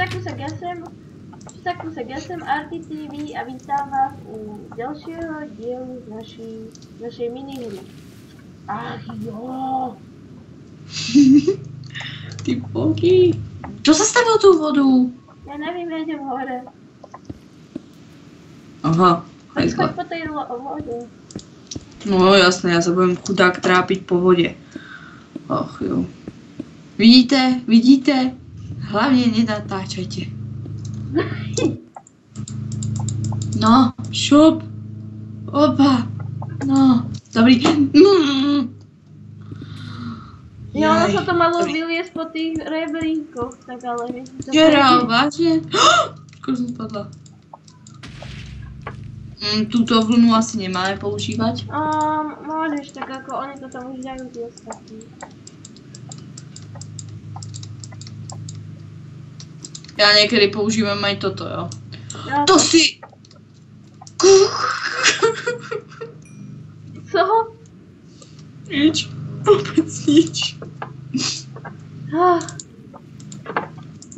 Kusek, já jsem Arty TV a vítám vás u dalšího dílu naší minihry. Ach jo. Ty boky. Čo zastavil tú vodu? Já nevím, já jdem hore. Aha. Choď po té vodě. No jasné, já se budem chudák trápit po vodě. Ach jo. Vidíte? Hlavně nenatáčajte. No, šup. Opa. No, dobrý. Jo, ono se to malo vyliesť po tých rebríkoch, tak ale vieš, to Včera, vážně? Skoro jsem spadla. Tuto vlnu asi nemáme používat. Môžeš, tak ako oni to tam už dajú tí ostatní. Já někdy používám aj toto, jo. Ja, To si... Co? Nič. Vůbec nič.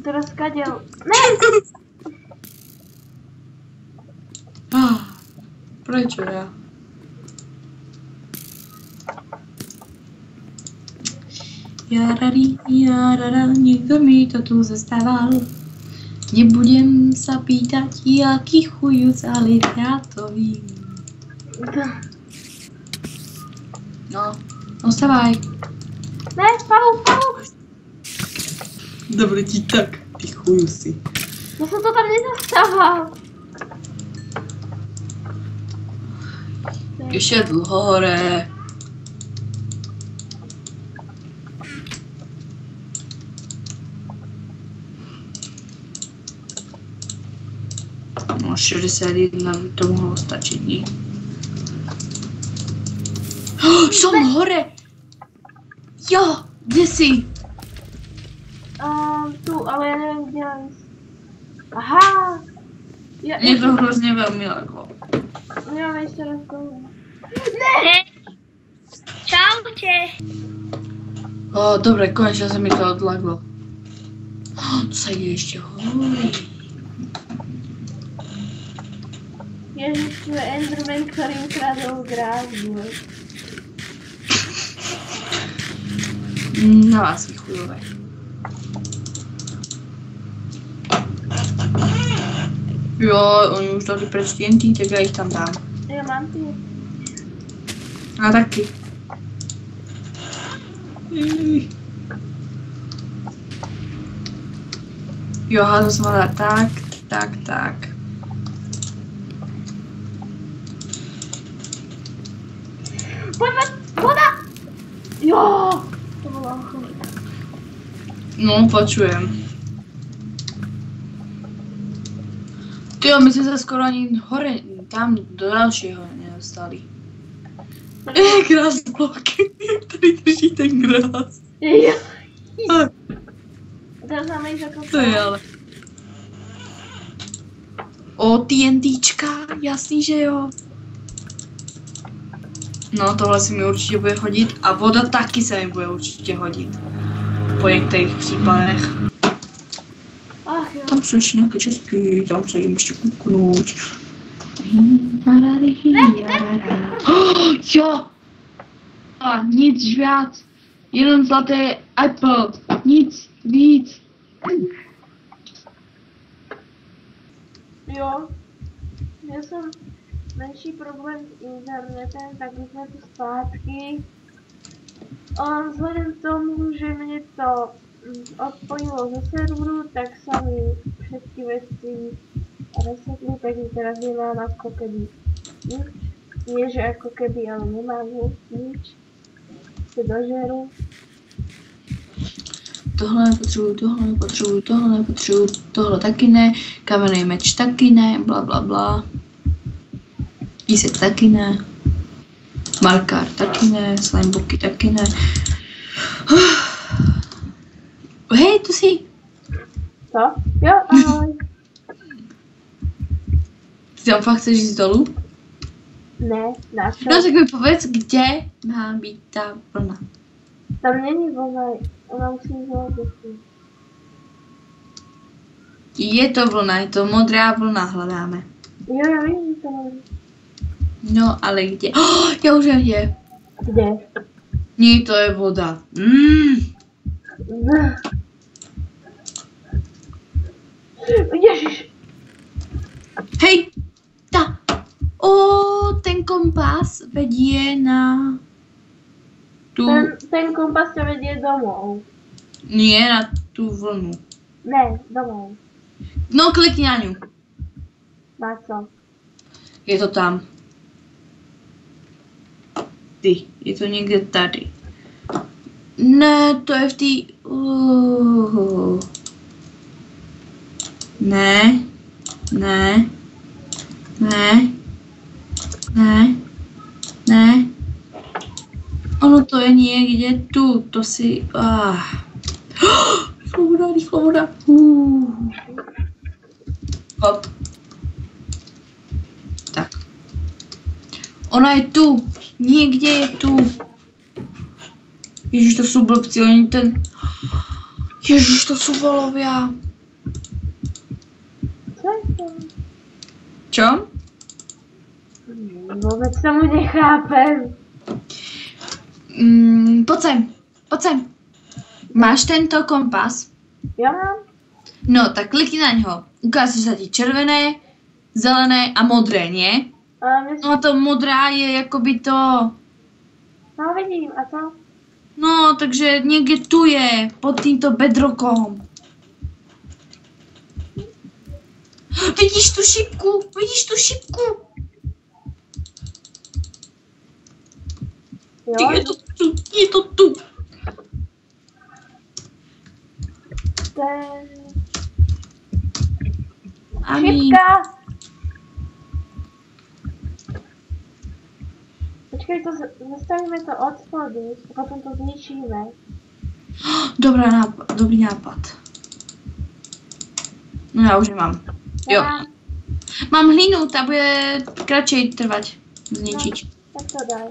Teraz kadel. Ne! Prečo ja? Jarara, někdo mi to tu zastával. Nebudem sa pýtať, jaký chujuc, ale ja to vím. No vstavaj. Ne, Pavel! Dobre ti tak, ty chujusi. Ja som to tam nedostával. Ještě dlho hore. No 61 by to mohlo stačit, ní. Som hore! Jo, kde jsi? Tu, ale ja neviem, kde mám ísť. Aha! Mě to hrozně velmi laglo. Nemám ešte raz dole. Ne! Čaute! Dobre, konečne sa mi to odlaglo. To sa ide ešte hore. Ježiš, tu je Enderman, ktorý ukradol grázdu. Na vás vy chujové. Jo, oni už dali pred TNT, tak ja ich tam dám. Ja mám ty. A taky. Jo, házu som mala tak. Poď, voda! Jo! To bola ochota. No, počujem. Tyjo, my sme sa skoro ani hore, tam do dalšieho nedostali. Grás blok, ktorý drží ten grás. Jo. Teraz máme ísť ako To je ale. TNTčka, jasný, že jo. No, tohle si mi určitě bude hodit a voda taky se mi bude určitě hodit. Po některých případech. Ach jo. Tam jsou ještě nějaké česky, tam se jim ještě kouknout. Jo! A nic viac. Jenom zlaté Apple. Nic víc. Jo. Ja som menší problém s internetem, tak my sme tu zpátky. Vzhledem k tomu, že mne to odpojilo ze serveru, tak sa mi všetky veci resetli, takže teraz nemám ako keby nič. Nie, že ako keby, ale nemám nič. Se dožeru. Tohle nepotřebuju, tohle taky ne, kamenný meč taky ne, bla bla bla. Písek taky ne, markár taky ne, slimebooky taky ne. Hej, tu jsi. Co? Jo, ahoj. Ty tam fakt chceš jít dolů? Ne, na čo? No tak mi povedz, kde má být ta vlna. Tam není vlna, ona musí jít dolů. Je to vlna, je to modrá vlna, hledáme. Jo, já vidím to. No, ale kde? Oh, já už vím, kde. Kde? Nie, to je voda. Ježiš. Hej, ten kompas vedie na tu, Ten kompas ťa vedie domov. nie na tú vlnu. Ne, domov. No, klikni na ňu. Na co? Je to tam. Ty, je to někde tady. Ne, to je v té... Ne. Ne. Ne. Ne. Ne. Ono to je někde tu, to si... Rychlo voda. Hop. Tak. Ona je tu. Někde je tu. Ježiš, to jsou blbci, oni ten... Ježiš, to jsou volovia. Co je to? Čo? Vůbec tomu nechápem. Pojď sem. Máš tento kompas? Jo mám? No, tak klikni na něho. Ukáže se ti červené, zelené a modré, nie? No a to modrá je jakoby to... No vidím, a co? No, takže někde tu je, pod tímto bedrokom. Vidíš tu šipku? Jo? Je to tu. Ten... Šipka. Počkej, zastavíme to od spodu a potom to zničíme. Dobrý nápad. No já už nemám. Jo. Mám hlínu, ta bude kratší trvat zničiť. No, tak to daj.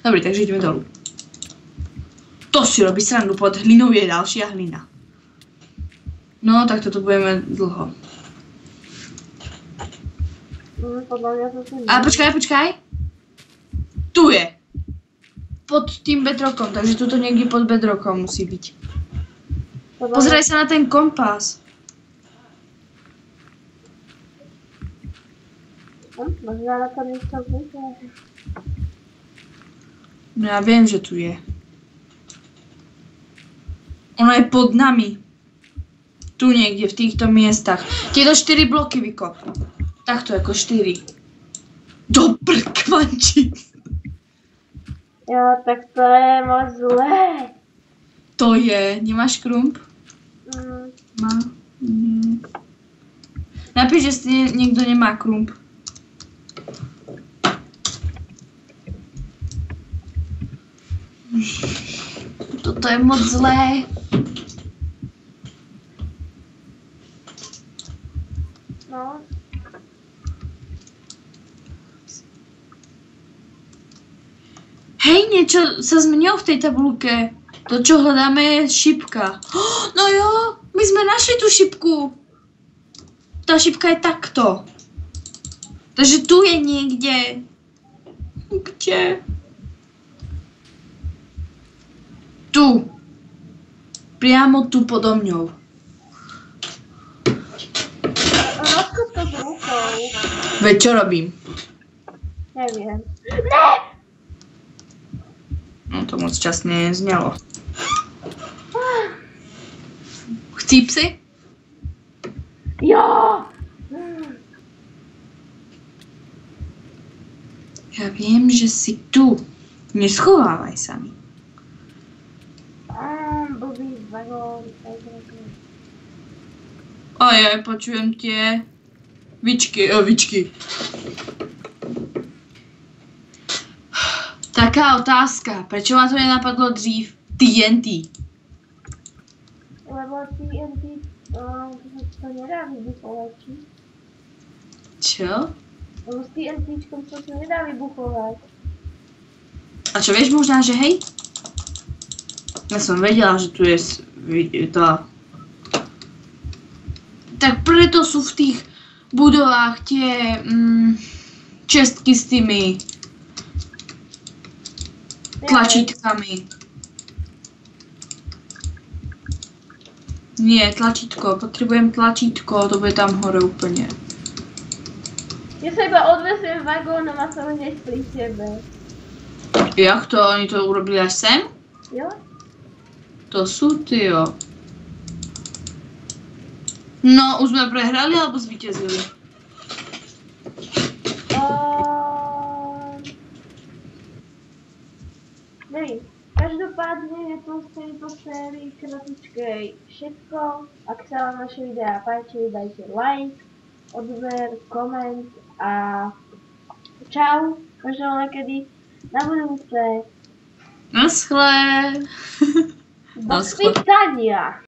Dobrý, takže jdeme dolů. To si robí srandu, pod hlinou je další hlina. No, tak toto budeme dlho. Podle mě to si Ale počkaj. Tu je. Pod tím bedrokom, takže tuto někdy pod bedrokom musí být. Pozeraj se na ten kompas. Možná na to něco bude. No já vím, že tu je. Ona je pod nami. Tu někde, v těchto městách. Těto 4 bloky vykop. Takto jako 4. Dobrý kvančí. Jo, tak to je moc zlé. To je. Nemáš krump? Má. Napiš, že někdo nemá krump. Toto je moc zlé. No. Hej, něco se změnilo v té tabulke. To, čo hledáme, je šipka. No jo, my jsme našli tu šipku. Ta šipka je takto. Takže tu je někde. Kde? Tu. Priamo tu podo mňou. Rozkop to s rukou. Veď, čo robím? Nevím. No to moc časně neznělo. Chcípsi? Jo! Já vím, že jsi tu. Neschovávaj sami. Blbý vagon. Ojej, počujem tě. Vičky. Taká otázka. Prečo ma to nenapadlo dřív? TNT. Lebo TNT to nedá vybuchovat. Čo? Lebo s TNTčkom to se nedá vybuchovat. A čo vieš možná, že hej? Ja som vedela, že tu je tá Tak preto sú v tých budovách tie čestky s tými tlačítkami. Nie, tlačítko. Potrebujem tlačítko, to bude tam hore úplne. Ja sa iba odvesujem vagónom a som hneď pri tebe. Jak to? Oni to urobili až sem? Jo? To sú tyjo. No, už sme prehrali alebo zvíťazili? Nevím. Každopádne je to z tejto sérii kratičkej všetko. Ak sa vám naše videá páči, dajte like, odber, koment a čau. Možno niekedy na budúce. Naschle. Do svítania.